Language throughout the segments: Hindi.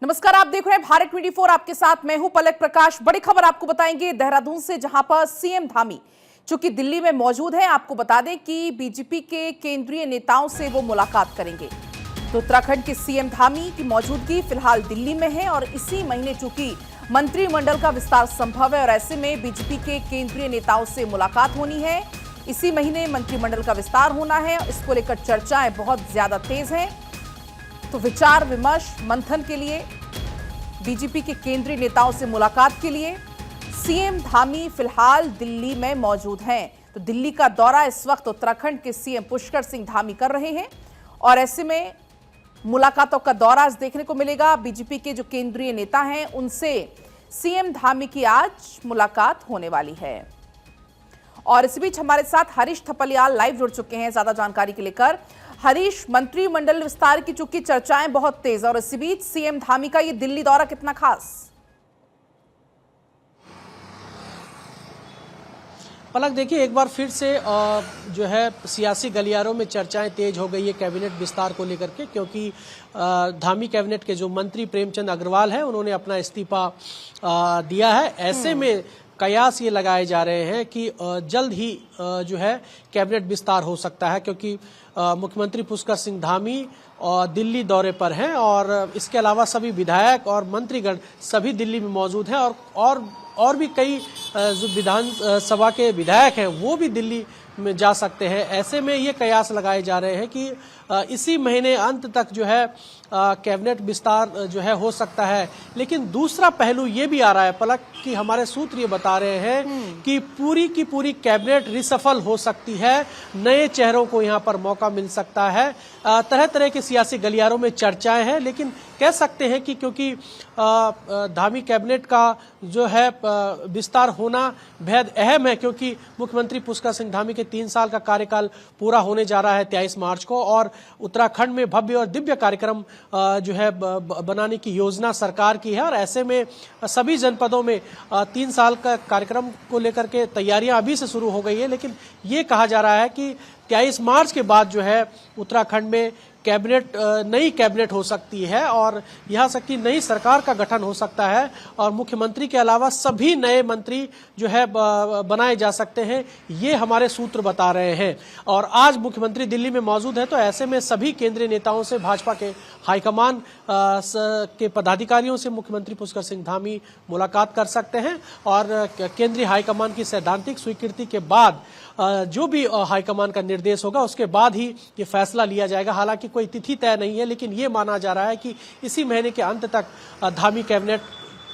नमस्कार, आप देख रहे हैं भारत 24। आपके साथ मैं हूं पलक प्रकाश। बड़ी खबर आपको बताएंगे देहरादून से, जहां पर सीएम धामी चूंकि दिल्ली में मौजूद हैं। आपको बता दें कि बीजेपी के केंद्रीय नेताओं से वो मुलाकात करेंगे। तो उत्तराखंड के सीएम धामी की मौजूदगी फिलहाल दिल्ली में है और इसी महीने चूंकि मंत्रिमंडल का विस्तार संभव है और ऐसे में बीजेपी के केंद्रीय नेताओं से मुलाकात होनी है। इसी महीने मंत्रिमंडल का विस्तार होना है, इसको लेकर चर्चाएं बहुत ज्यादा तेज हैं। तो विचार विमर्श मंथन के लिए बीजेपी के केंद्रीय नेताओं से मुलाकात के लिए सीएम धामी फिलहाल दिल्ली में मौजूद हैं। तो दिल्ली का दौरा इस वक्त उत्तराखंड के सीएम पुष्कर सिंह धामी कर रहे हैं और ऐसे में मुलाकातों का दौरा आज देखने को मिलेगा। बीजेपी के जो केंद्रीय नेता हैं उनसे सीएम धामी की आज मुलाकात होने वाली है। और इस बीच हमारे साथ हरीश थपलियाल लाइव जुड़ चुके हैं ज्यादा जानकारी के लेकर। हरीश, मंत्रिमंडल विस्तार की चूंकि चर्चाएं बहुत तेज और इसी बीच सीएम धामी का ये दिल्ली दौरा कितना खास? पलक, देखिए एक बार फिर से जो है सियासी गलियारों में चर्चाएं तेज हो गई है कैबिनेट विस्तार को लेकर के, क्योंकि धामी कैबिनेट के जो मंत्री प्रेमचंद अग्रवाल हैं उन्होंने अपना इस्तीफा दिया है। ऐसे में कयास ये लगाए जा रहे हैं कि जल्द ही जो है कैबिनेट विस्तार हो सकता है, क्योंकि मुख्यमंत्री पुष्कर सिंह धामी दिल्ली दौरे पर हैं और इसके अलावा सभी विधायक और मंत्रीगण सभी दिल्ली में मौजूद हैं और भी कई जो विधानसभा के विधायक हैं वो भी दिल्ली में जा सकते हैं। ऐसे में ये कयास लगाए जा रहे हैं कि इसी महीने अंत तक जो है कैबिनेट विस्तार जो है हो सकता है। लेकिन दूसरा पहलू ये भी आ रहा है पलक कि हमारे सूत्र ये बता रहे हैं कि पूरी की पूरी कैबिनेट रिसफल हो सकती है, नए चेहरों को यहाँ पर मौका मिल सकता है। तरह तरह के सियासी गलियारों में चर्चाएं हैं, लेकिन कह सकते हैं कि क्योंकि धामी कैबिनेट का जो है विस्तार होना बेहद अहम है, क्योंकि मुख्यमंत्री पुष्कर सिंह धामी के 3 साल का कार्यकाल पूरा होने जा रहा है 23 मार्च को और उत्तराखंड में भव्य और दिव्य कार्यक्रम जो है बनाने की योजना सरकार की है। और ऐसे में सभी जनपदों में 3 साल का कार्यक्रम को लेकर के तैयारियां अभी से शुरू हो गई है, लेकिन ये कहा जा रहा है कि 23 मार्च के बाद जो है उत्तराखंड में नई कैबिनेट हो सकती है और यहाँ तक कि नई सरकार का गठन हो सकता है और मुख्यमंत्री के अलावा सभी नए मंत्री जो है बनाए जा सकते हैं, ये हमारे सूत्र बता रहे हैं। और आज मुख्यमंत्री दिल्ली में मौजूद है, तो ऐसे में सभी केंद्रीय नेताओं से, भाजपा के हाईकमान के पदाधिकारियों से मुख्यमंत्री पुष्कर सिंह धामी मुलाकात कर सकते हैं और केंद्रीय हाईकमान की सैद्धांतिक स्वीकृति के बाद जो भी हाईकमान का निर्देश होगा उसके बाद ही ये फैसला लिया जाएगा। हालांकि कोई तिथि तय नहीं है, लेकिन ये माना जा रहा है कि इसी महीने के अंत तक धामी कैबिनेट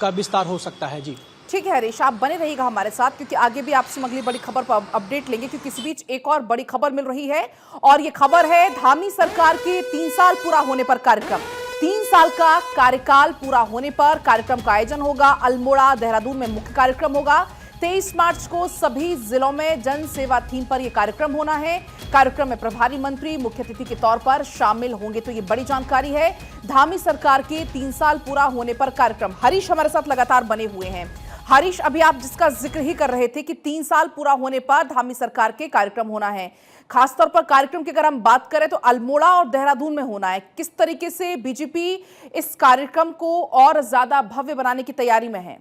का विस्तार हो सकता है। जी ठीक है हरीश, आप बने रहिएगा हमारे साथ, क्योंकि आगे भी आपसे अगली बड़ी खबर पर अपडेट लेंगे, क्योंकि इस बीच एक और बड़ी खबर मिल रही है और ये खबर है धामी सरकार के 3 साल पूरा होने पर कार्यक्रम। 3 साल का कार्यकाल पूरा होने पर कार्यक्रम का आयोजन होगा। अल्मोड़ा, देहरादून में मुख्य कार्यक्रम होगा। 23 मार्च को सभी जिलों में जन सेवा थीम पर यह कार्यक्रम होना है। कार्यक्रम में प्रभारी मंत्री मुख्य अतिथि के तौर पर शामिल होंगे। तो ये बड़ी जानकारी है धामी सरकार के 3 साल पूरा होने पर कार्यक्रम। हरीश हमारे साथ लगातार बने हुए हैं। हरीश, अभी आप जिसका जिक्र ही कर रहे थे कि 3 साल पूरा होने पर धामी सरकार के कार्यक्रम होना है, खासतौर पर कार्यक्रम की अगर हम बात करें तो अल्मोड़ा और देहरादून में होना है। किस तरीके से बीजेपी इस कार्यक्रम को और ज्यादा भव्य बनाने की तैयारी में है?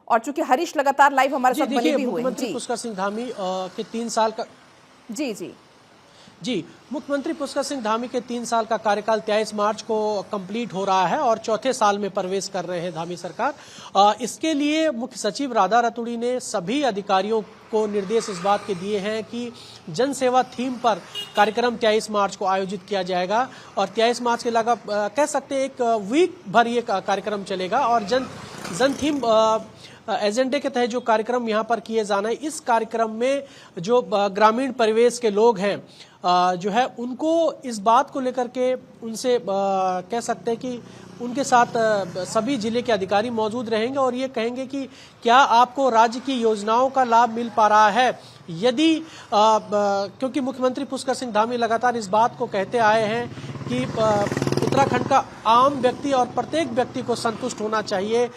और चूंकि हरीश लगातार लाइव हमारे साथ बने भी हुए हैं। मुख्यमंत्री पुष्कर सिंह धामी के 3 साल का जी मुख्यमंत्री पुष्कर सिंह धामी के 3 साल का कार्यकाल 23 मार्च को कंप्लीट हो रहा है और चौथे साल में प्रवेश कर रहे हैं धामी सरकार। इसके लिए मुख्य सचिव राधा रतूड़ी ने सभी अधिकारियों को निर्देश इस बात के दिए हैं कि जन सेवा थीम पर कार्यक्रम 23 मार्च को आयोजित किया जाएगा और 23 मार्च के लगा कह सकते हैं 1 वीक भर ये कार्यक्रम चलेगा और जन थीम एजेंडे के तहत जो कार्यक्रम यहाँ पर किए जाना है, इस कार्यक्रम में जो ग्रामीण परिवेश के लोग हैं जो है उनको इस बात को लेकर के उनसे कह सकते हैं कि उनके साथ सभी जिले के अधिकारी मौजूद रहेंगे और ये कहेंगे कि क्या आपको राज्य की योजनाओं का लाभ मिल पा रहा है। यदि क्योंकि मुख्यमंत्री पुष्कर सिंह धामी लगातार इस बात को कहते आए हैं कि उत्तराखंड का आम व्यक्ति और प्रत्येक व्यक्ति को संतुष्ट होना चाहिए।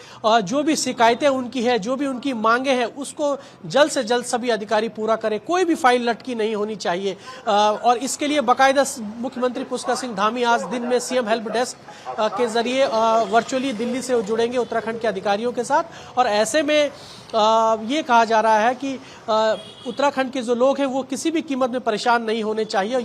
जो भी शिकायतें उनकी है, जो भी उनकी मांगे हैं, उसको जल्द से जल्द सभी अधिकारी पूरा करें। कोई भी फाइल लटकी नहीं होनी चाहिए और इसके लिए बाकायदा मुख्यमंत्री पुष्कर सिंह धामी आज दिन में सीएम हेल्प डेस्क के जरिए वर्चुअली दिल्ली से जुड़ेंगे उत्तराखंड के अधिकारियों के साथ। और ऐसे में ये कहा जा रहा है कि उत्तराखंड के जो लोग हैं वो किसी भी कीमत में परेशान नहीं होने चाहिए। और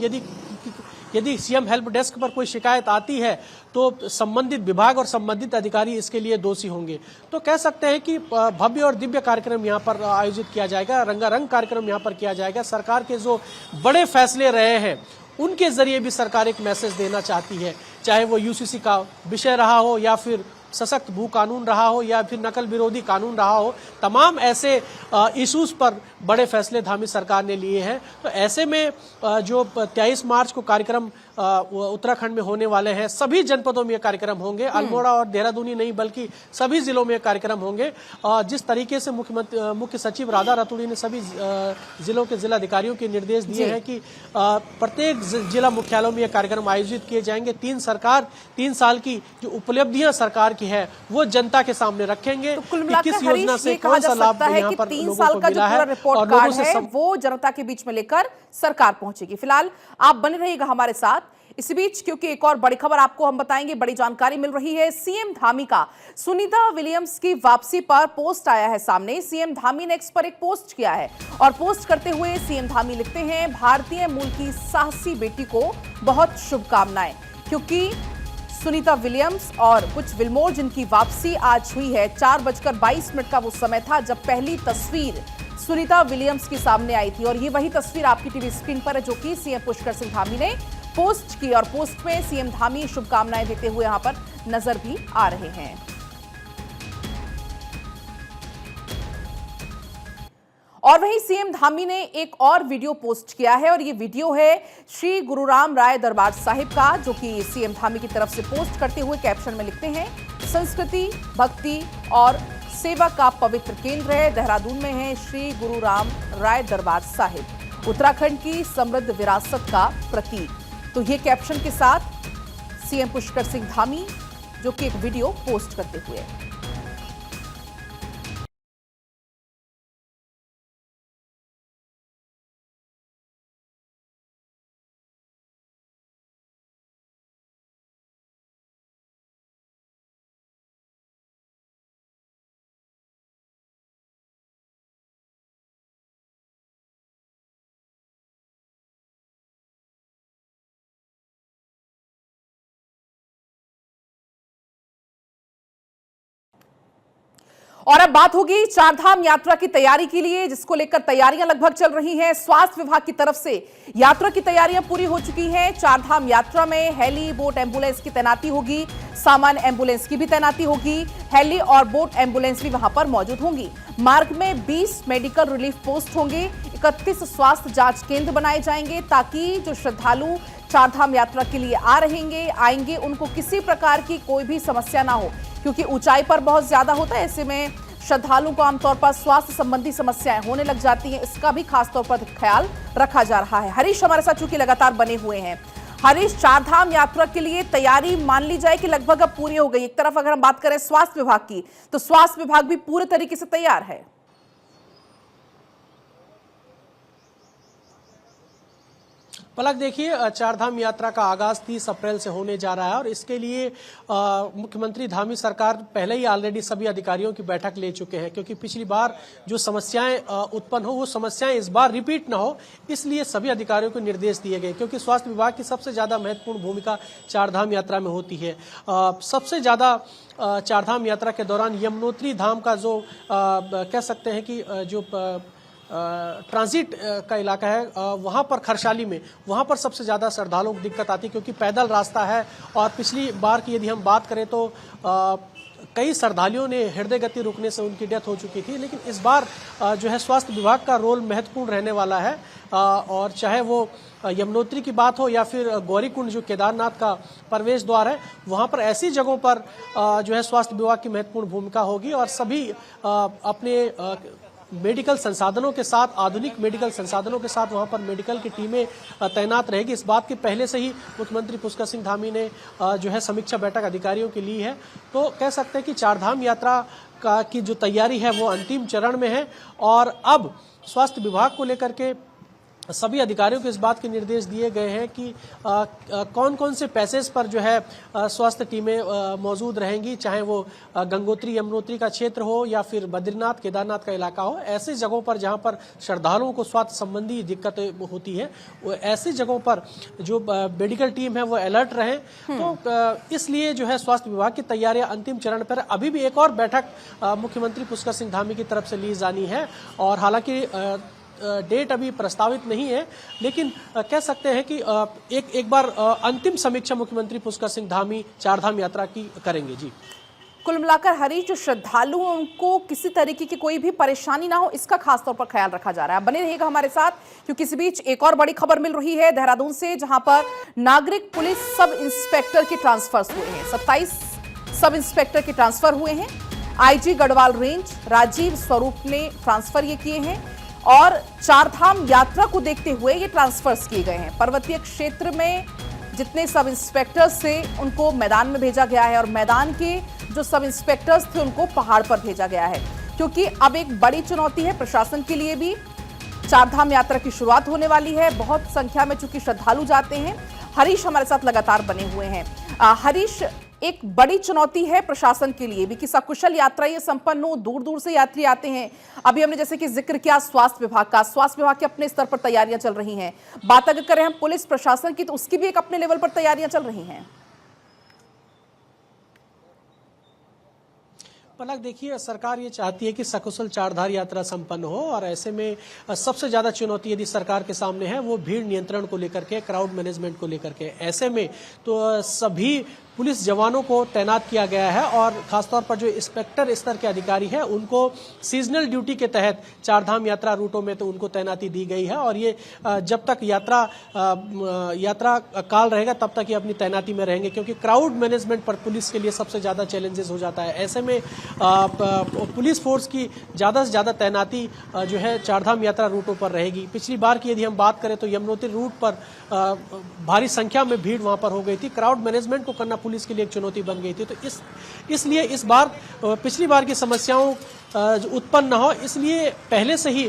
यदि सीएम हेल्प डेस्क पर कोई शिकायत आती है तो संबंधित विभाग और संबंधित अधिकारी इसके लिए दोषी होंगे। तो कह सकते हैं कि भव्य और दिव्य कार्यक्रम यहाँ पर आयोजित किया जाएगा, रंगारंग कार्यक्रम यहाँ पर किया जाएगा। सरकार के जो बड़े फैसले रहे हैं उनके जरिए भी सरकार एक मैसेज देना चाहती है, चाहे वो यूसीसी का विषय रहा हो या फिर सशक्त भू कानून रहा हो या फिर नकल विरोधी कानून रहा हो। तमाम ऐसे इश्यूज पर बड़े फैसले धामी सरकार ने लिए हैं। तो ऐसे में जो 23 मार्च को कार्यक्रम उत्तराखंड में होने वाले हैं, सभी जनपदों में ये कार्यक्रम होंगे। अल्मोड़ा और देहरादून ही नहीं बल्कि सभी जिलों में कार्यक्रम होंगे। जिस तरीके से मुख्य सचिव राधा रतूड़ी ने सभी जिलों के जिलाधिकारियों के निर्देश दिए हैं कि प्रत्येक जिला मुख्यालयों में ये कार्यक्रम आयोजित किए जाएंगे। 3 साल की जो उपलब्धियां सरकार की है वो जनता के सामने रखेंगे। तो कुल कि मिलाकर किस योजना से कौन सा लाभ यहाँ पर 3 लोगों साल को का जो मिला पूरा है रिपोर्ट और लोगों कार्ड से है वो जनता के बीच में लेकर सरकार पहुंचेगी। फिलहाल आप बने रहिएगा हमारे साथ इसी बीच, क्योंकि एक और बड़ी खबर आपको हम बताएंगे। बड़ी जानकारी मिल रही है सीएम धामी का सुनीता विलियम्स की वापसी पर पोस्ट आया है सामने। सीएम धामी ने एक्स पर एक पोस्ट किया है और पोस्ट करते हुए सीएम धामी लिखते हैं, भारतीय मूल की साहसी बेटी को बहुत शुभकामनाएं, क्योंकि सुनीता विलियम्स और बुच विल्मोर जिनकी वापसी आज हुई है। 4:22 का वो समय था जब पहली तस्वीर सुनीता विलियम्स की सामने आई थी और ये वही तस्वीर आपकी टीवी स्क्रीन पर है जो कि सीएम पुष्कर सिंह धामी ने पोस्ट की। और पोस्ट में सीएम धामी शुभकामनाएं देते हुए यहां पर नजर भी आ रहे हैं। और वहीं सीएम धामी ने एक और वीडियो पोस्ट किया है और ये वीडियो है श्री गुरुराम राय दरबार साहिब का, जो कि सीएम धामी की तरफ से पोस्ट करते हुए कैप्शन में लिखते हैं, संस्कृति, भक्ति और सेवा का पवित्र केंद्र है। देहरादून में है श्री गुरुराम राय दरबार साहिब, उत्तराखंड की समृद्ध विरासत का प्रतीक। तो ये कैप्शन के साथ सीएम पुष्कर सिंह धामी जो कि एक वीडियो पोस्ट करते हुए। और अब बात होगी चारधाम यात्रा की तैयारी के लिए, जिसको लेकर तैयारियां लगभग चल रही हैं। स्वास्थ्य विभाग की तरफ से यात्रा की तैयारियां पूरी हो चुकी हैं। चारधाम यात्रा में हेली, बोट, एम्बुलेंस की तैनाती होगी, सामान्य एम्बुलेंस की भी तैनाती होगी। हेली और बोट एम्बुलेंस भी वहां पर मौजूद होंगी। मार्ग में 20 मेडिकल रिलीफ पोस्ट होंगे, 31 स्वास्थ्य जांच केंद्र बनाए जाएंगे ताकि जो श्रद्धालु चारधाम यात्रा के लिए आएंगे उनको किसी प्रकार की कोई भी समस्या ना हो, क्योंकि ऊंचाई पर बहुत ज्यादा होता है। ऐसे में श्रद्धालुओं को आमतौर पर स्वास्थ्य संबंधी समस्याएं होने लग जाती हैं, इसका भी खासतौर पर ख्याल रखा जा रहा है। हरीश हमारे साथ चूंकि लगातार बने हुए हैं। हरीश, चारधाम यात्रा के लिए तैयारी मान ली जाए कि लगभग अब पूरी हो गई। एक तरफ अगर हम बात करें स्वास्थ्य विभाग की, तो स्वास्थ्य विभाग भी पूरे तरीके से तैयार है। पलक देखिए, चारधाम यात्रा का आगाज 30 अप्रैल से होने जा रहा है और इसके लिए मुख्यमंत्री धामी सरकार पहले ही ऑलरेडी सभी अधिकारियों की बैठक ले चुके हैं, क्योंकि पिछली बार जो समस्याएं उत्पन्न हो वो समस्याएं इस बार रिपीट ना हो, इसलिए सभी अधिकारियों को निर्देश दिए गए। क्योंकि स्वास्थ्य विभाग की सबसे ज्यादा महत्वपूर्ण भूमिका चारधाम यात्रा में होती है। सबसे ज्यादा चारधाम यात्रा के दौरान यमुनोत्री धाम का जो कह सकते हैं कि जो ट्रांजिट का इलाका है, वहाँ पर खरसाली में वहाँ पर सबसे ज़्यादा श्रद्धालुओं को दिक्कत आती है, क्योंकि पैदल रास्ता है। और पिछली बार की यदि हम बात करें तो कई श्रद्धालुओं ने हृदय गति रुकने से उनकी डेथ हो चुकी थी। लेकिन इस बार जो है स्वास्थ्य विभाग का रोल महत्वपूर्ण रहने वाला है। और चाहे वो यमुनोत्री की बात हो या फिर गौरीकुंड जो केदारनाथ का प्रवेश द्वार है, वहाँ पर ऐसी जगहों पर जो है स्वास्थ्य विभाग की महत्वपूर्ण भूमिका होगी और सभी अपने मेडिकल संसाधनों के साथ, आधुनिक मेडिकल संसाधनों के साथ वहां पर मेडिकल की टीमें तैनात रहेगी। इस बात की पहले से ही मुख्यमंत्री पुष्कर सिंह धामी ने जो है समीक्षा बैठक अधिकारियों की ली है। तो कह सकते हैं कि चारधाम यात्रा की जो तैयारी है वो अंतिम चरण में है और अब स्वास्थ्य विभाग को लेकर के सभी अधिकारियों को इस बात के निर्देश दिए गए हैं कि कौन कौन से पैसेज पर जो है स्वास्थ्य टीमें मौजूद रहेंगी, चाहे वो गंगोत्री यमुनोत्री का क्षेत्र हो या फिर बद्रीनाथ केदारनाथ का इलाका हो। ऐसी जगहों पर जहां पर श्रद्धालुओं को स्वास्थ्य संबंधी दिक्कतें होती है, वो ऐसी जगहों पर जो मेडिकल टीम है वो अलर्ट रहे। तो इसलिए जो है स्वास्थ्य विभाग की तैयारियां अंतिम चरण पर। अभी भी एक और बैठक मुख्यमंत्री पुष्कर सिंह धामी की तरफ से ली जानी है और हालांकि डेट अभी प्रस्तावित नहीं है, लेकिन कह सकते हैं कि एक बार अंतिम समीक्षा मुख्यमंत्री पुष्कर सिंह धामी चारधाम यात्रा की करेंगे। जी, कुल मिलाकर हरीश, जो श्रद्धालु हैं उनको किसी तरीके की कोई भी परेशानी ना हो, इसका खासतौर पर ख्याल रखा जा रहा है। बने रहिएगा हमारे साथ, क्योंकि इसी बीच एक और बड़ी खबर मिल रही है देहरादून से, जहां पर नागरिक पुलिस सब इंस्पेक्टर के ट्रांसफर्स हुए हैं। 27 सब इंस्पेक्टर के ट्रांसफर हुए हैं। आईजी गढ़वाल रेंज राजीव स्वरूप ने ट्रांसफर ये किए हैं और चारधाम यात्रा को देखते हुए ये ट्रांसफर्स किए गए हैं। पर्वतीय क्षेत्र में जितने सब इंस्पेक्टर्स थे उनको मैदान में भेजा गया है और मैदान के जो सब इंस्पेक्टर्स थे उनको पहाड़ पर भेजा गया है, क्योंकि अब एक बड़ी चुनौती है प्रशासन के लिए भी। चारधाम यात्रा की शुरुआत होने वाली है, बहुत संख्या में चूंकि श्रद्धालु जाते हैं। हरीश हमारे साथ लगातार बने हुए हैं। हरीश, एक बड़ी चुनौती है प्रशासन के लिए भी कि सकुशल यात्रा ये संपन्न हो, दूर दूर से यात्री आते हैं। अभी हमने जैसे कि जिक्र किया स्वास्थ्य विभाग का, स्वास्थ्य विभाग के अपने स्तर पर तैयारियां चल रही हैं। बात अगर करें हम पुलिस प्रशासन की, तो उसकी भी एक अपने लेवल पर तैयारियां चल रही हैं। पलक, देखिए, सरकार ये चाहती है कि सकुशल चारधाम यात्रा संपन्न हो और ऐसे में सबसे ज्यादा चुनौती यदि सरकार के सामने है वो भीड़ नियंत्रण को लेकर के, क्राउड मैनेजमेंट को लेकर के। ऐसे में तो सभी पुलिस जवानों को तैनात किया गया है और खासतौर पर जो इंस्पेक्टर स्तर के अधिकारी हैं उनको सीजनल ड्यूटी के तहत चारधाम यात्रा रूटों में तो उनको तैनाती दी गई है और ये जब तक यात्रा काल रहेगा तब तक ये अपनी तैनाती में रहेंगे, क्योंकि क्राउड मैनेजमेंट पर पुलिस के लिए सबसे ज्यादा चैलेंजेस हो जाता है। ऐसे में पुलिस फोर्स की ज्यादा से ज्यादा तैनाती जो है चारधाम यात्रा रूटों पर रहेगी। पिछली बार की यदि हम बात करें तो यमुनोत्री रूट पर भारी संख्या में भीड़ वहां पर हो गई थी। क्राउड मैनेजमेंट को करना पुलिस के लिए एक चुनौती बन गई थी। तो इसलिए इस बार पिछली बार की समस्याओं उत्पन्न न हो, इसलिए पहले से ही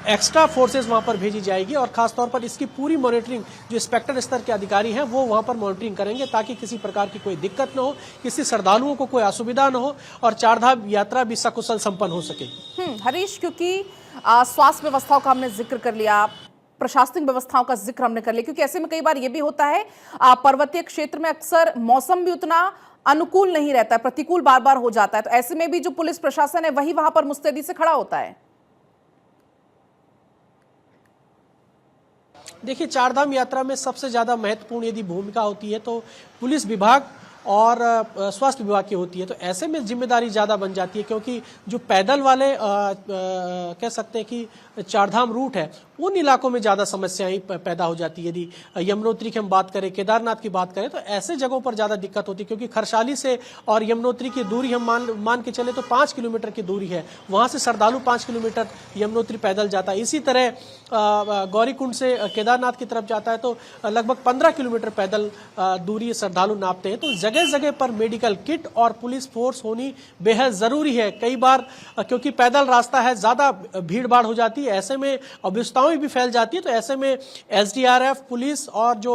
एक्स्ट्रा फोर्सेस वहां पर भेजी जाएगी और खासतौर पर इसकी पूरी मॉनिटरिंग जो इंस्पेक्टर स्तर के अधिकारी हैं वो वहां पर मॉनिटरिंग करेंगे, ताकि किसी प्रकार की कोई दिक्कत न हो, किसी श्रद्धालुओं को कोई असुविधा न हो और चारधाम यात्रा भी सकुशल संपन्न हो सके। हरीश, क्योंकि स्वास्थ्य व्यवस्थाओं का हमने जिक्र कर लिया, प्रशासनिक व्यवस्थाओं का जिक्र हमने कर लिया, क्योंकि ऐसे में कई बार ये भी होता है पर्वतीय क्षेत्र में अक्सर मौसम भी उतना अनुकूल नहीं रहता है, प्रतिकूल बार बार हो जाता है। तो ऐसे में भी जो पुलिस प्रशासन है वही वहां पर मुस्तैदी से खड़ा होता है। देखिए, चारधाम यात्रा में सबसे ज्यादा महत्वपूर्ण यदि भूमिका होती है तो पुलिस विभाग और स्वास्थ्य विभाग की होती है। तो ऐसे में जिम्मेदारी ज्यादा बन जाती है, क्योंकि जो पैदल वाले कह सकते हैं कि चारधाम रूट है उन इलाकों में ज्यादा समस्याएं पैदा हो जाती है। यदि यमुनोत्री की हम बात करें, केदारनाथ की बात करें, तो ऐसे जगहों पर ज्यादा दिक्कत होती है, क्योंकि खरसाली से और यमुनोत्री की दूरी हम मान के चले तो 5 किलोमीटर की दूरी है। वहां से श्रद्धालु 5 किलोमीटर यमुनोत्री पैदल जाता है। इसी तरह गौरीकुंड से केदारनाथ की तरफ जाता है तो लगभग 15 किलोमीटर पैदल दूरी श्रद्धालु नापते हैं। तो जगह जगह पर मेडिकल किट और पुलिस फोर्स होनी बेहद जरूरी है। कई बार क्योंकि पैदल रास्ता है, ज्यादा भीड़ भाड़ हो जाती है, ऐसे में अव्यवस्थाएं भी फैल जाती है। तो ऐसे में एसडीआरएफ पुलिस और जो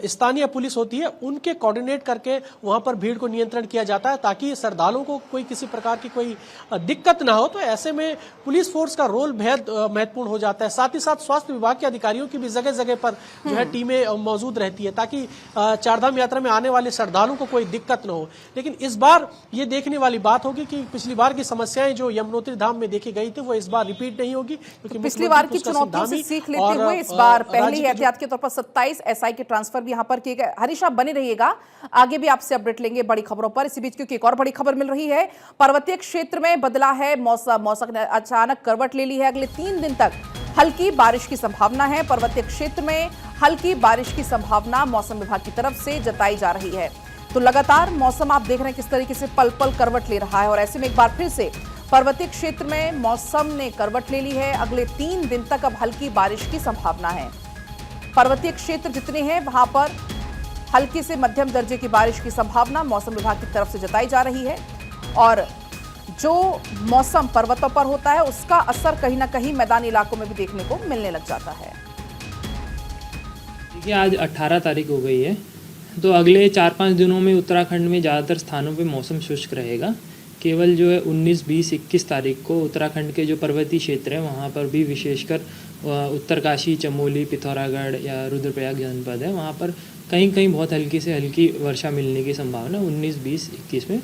स्थानीय पुलिस होती है उनके कोऑर्डिनेट करके वहां पर भीड़ को नियंत्रण किया जाता है, ताकि श्रद्धालुओं को कोई किसी प्रकार की कोई दिक्कत ना हो। तो ऐसे में पुलिस फोर्स का रोल बेहद महत्वपूर्ण हो जाता है। साथ ही साथ स्वास्थ्य विभाग के अधिकारियों की भी जगह जगह पर जो है टीमें मौजूद रहती है, ताकि चारधाम यात्रा में आने वाले श्रद्धालुओं को कोई दिक्कत न हो। लेकिन इस बार ये देखने वाली बात होगी कि पिछली बार की समस्याएं जो यमुनोत्री धाम में देखी गई थी वो इस बार रिपीट नहीं होगी, क्योंकि पिछली बार की चुनौतियों से सीख लेते हुए इस बार पहले ही एहतियात के तौर पर 27 एसआई के ट्रांसफर भी यहां पर किए गए। हरीश, आप बने रहिएगा, आगे भी आपसे अपडेट लेंगे बड़ी खबरों पर। इसी बीच क्योंकि एक और बड़ी खबर मिल रही है, पर्वतीय क्षेत्र में बदला है मौसम ने अचानक करवट ले ली है। अगले 3 दिन तक हल्की बारिश की संभावना है। पर्वतीय क्षेत्र में हल्की बारिश की संभावना मौसम विभाग की तरफ से जताई जा रही है। तो लगातार मौसम आप देख रहे हैं किस तरीके से पल पल करवट ले रहा है और ऐसे में एक बार फिर से पर्वतीय क्षेत्र में मौसम ने करवट ले ली है। अगले 3 दिन तक अब हल्की बारिश की संभावना है। पर्वतीय क्षेत्र जितने हैं वहां पर हल्की से मध्यम दर्जे की बारिश की संभावना मौसम विभाग की तरफ से जताई जा रही है। और जो मौसम पर्वतों पर होता है उसका असर कहीं ना कहीं मैदानी इलाकों में भी देखने को मिलने लग जाता है। देखिए, आज 18 तारीख हो गई है, तो अगले 4-5 दिनों में उत्तराखंड में ज़्यादातर स्थानों पे मौसम शुष्क रहेगा। केवल जो है 19, 20, 21 तारीख को उत्तराखंड के जो पर्वतीय क्षेत्र हैं वहाँ पर भी विशेषकर उत्तरकाशी, चमोली, पिथौरागढ़ या रुद्रप्रयाग जनपद है, वहाँ पर कहीं कहीं बहुत हल्की से हल्की वर्षा मिलने की संभावना 19, 20, 21 में।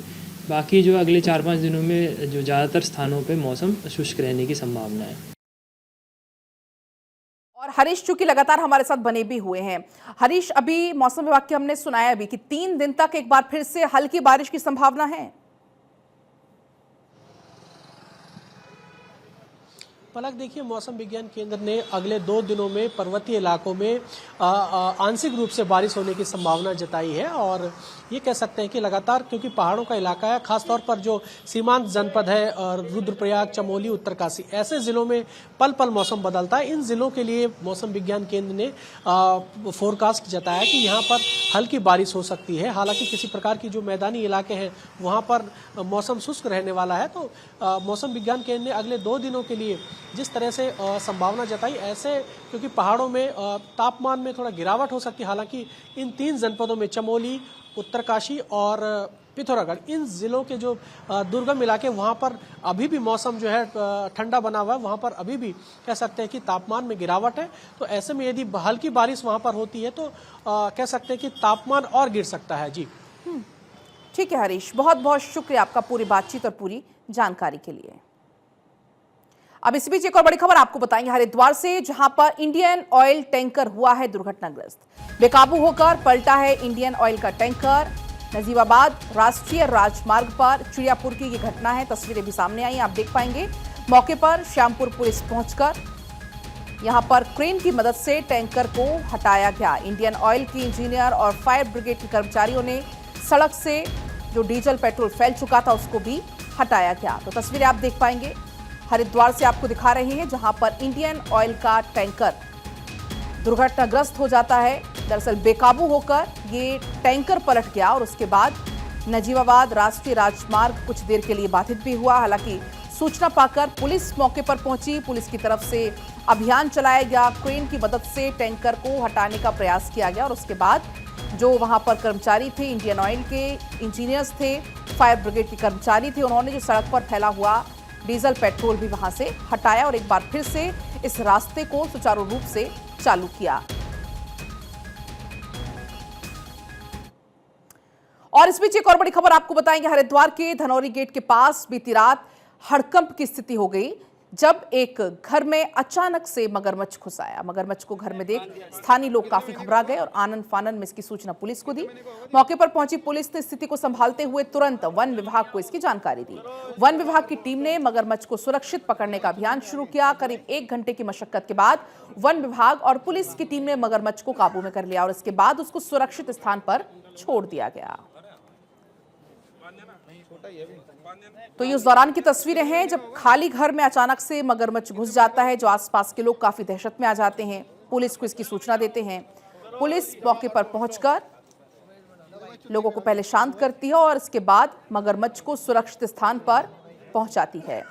बाकी जो अगले 4-5 दिनों में जो ज़्यादातर स्थानों पे मौसम शुष्क रहने की संभावना है। और हरीश चूंकि लगातार हमारे साथ बने भी हुए हैं, हरीश, अभी मौसम विभाग के हमने सुनाया अभी कि 3 दिन तक एक बार फिर से हल्की बारिश की संभावना है। पलक, देखिए, मौसम विज्ञान केंद्र ने अगले 2 दिनों में पर्वतीय इलाकों में आंशिक रूप से बारिश होने की संभावना जताई है। और ये कह सकते हैं कि लगातार, क्योंकि पहाड़ों का इलाका है, खासतौर पर जो सीमांत जनपद है और रुद्रप्रयाग, चमोली, उत्तरकाशी, ऐसे जिलों में पल पल मौसम बदलता है। इन जिलों के लिए मौसम विज्ञान केंद्र ने फोरकास्ट जताया कि यहाँ पर हल्की बारिश हो सकती है। हालांकि किसी प्रकार की जो मैदानी इलाके हैं वहाँ पर मौसम शुष्क रहने वाला है। तो मौसम विज्ञान केंद्र ने अगले 2 दिनों के लिए जिस तरह से संभावना जताई, ऐसे क्योंकि पहाड़ों में तापमान में थोड़ा गिरावट हो सकती है। हालांकि इन 3 जनपदों में चमोली, उत्तरकाशी और पिथौरागढ़, इन जिलों के जो दुर्गम इलाके वहाँ पर अभी भी मौसम जो है ठंडा बना हुआ है, वहाँ पर अभी भी कह सकते हैं कि तापमान में गिरावट है। तो ऐसे में यदि हल्की बारिश वहाँ पर होती है तो कह सकते हैं कि तापमान और गिर सकता है। जी ठीक है हरीश, बहुत बहुत शुक्रिया आपका पूरी बातचीत और पूरी जानकारी के लिए। अब इस बीच एक और बड़ी खबर आपको बताएंगे हरिद्वार से, जहां पर इंडियन ऑयल टैंकर हुआ है दुर्घटनाग्रस्त। बेकाबू होकर पलटा है इंडियन ऑयल का टैंकर। नजीबाबाद राष्ट्रीय राजमार्ग पर चिड़ियापुर की ये घटना है। तस्वीरें भी सामने आई, आप देख पाएंगे। मौके पर श्यामपुर पुलिस पहुंचकर यहां पर क्रेन की मदद से टैंकर को हटाया गया। इंडियन ऑयल की इंजीनियर और फायर ब्रिगेड के कर्मचारियों ने सड़क से जो डीजल पेट्रोल फैल चुका था उसको भी हटाया गया। तो तस्वीरें आप देख पाएंगे, हरिद्वार से आपको दिखा रहे हैं, जहां पर इंडियन ऑयल का टैंकर दुर्घटनाग्रस्त हो जाता है। दरअसल बेकाबू होकर ये टैंकर पलट गया और उसके बाद नजीबाबाद राष्ट्रीय राजमार्ग कुछ देर के लिए बाधित भी हुआ। हालांकि सूचना पाकर पुलिस मौके पर पहुंची, पुलिस की तरफ से अभियान चलाया गया, क्रेन की मदद से टैंकर को हटाने का प्रयास किया गया और उसके बाद जो वहां पर कर्मचारी थे, इंडियन ऑयल के इंजीनियर्स थे, फायर ब्रिगेड के कर्मचारी थे, उन्होंने जो सड़क पर फैला हुआ डीजल पेट्रोल भी वहां से हटाया और एक बार फिर से इस रास्ते को सुचारू रूप से चालू किया। और इस बीच एक और बड़ी खबर आपको बताएंगे, हरिद्वार के धनौरी गेट के पास बीती रात हड़कंप की स्थिति हो गई जब एक घर में अचानक से मगरमच्छ घुस आया। मगरमच्छ को घर में देख स्थानीय लोग काफी घबरा गए और आनंद फानन में इसकी सूचना पुलिस को दी। मौके पर पहुंची पुलिस ने स्थिति को संभालते हुए तुरंत वन विभाग को इसकी जानकारी दी। वन विभाग की टीम ने मगरमच्छ को सुरक्षित पकड़ने का अभियान शुरू किया। करीब 1 घंटे की मशक्कत के बाद वन विभाग और पुलिस की टीम ने मगरमच्छ को काबू में कर लिया और इसके बाद उसको सुरक्षित स्थान पर छोड़ दिया गया। तो ये उस दौरान की तस्वीरें हैं जब खाली घर में अचानक से मगरमच्छ घुस जाता है, जो आसपास के लोग काफी दहशत में आ जाते हैं, पुलिस को इसकी सूचना देते हैं। पुलिस मौके पर पहुंचकर लोगों को पहले शांत करती है और इसके बाद मगरमच्छ को सुरक्षित स्थान पर पहुंचाती है।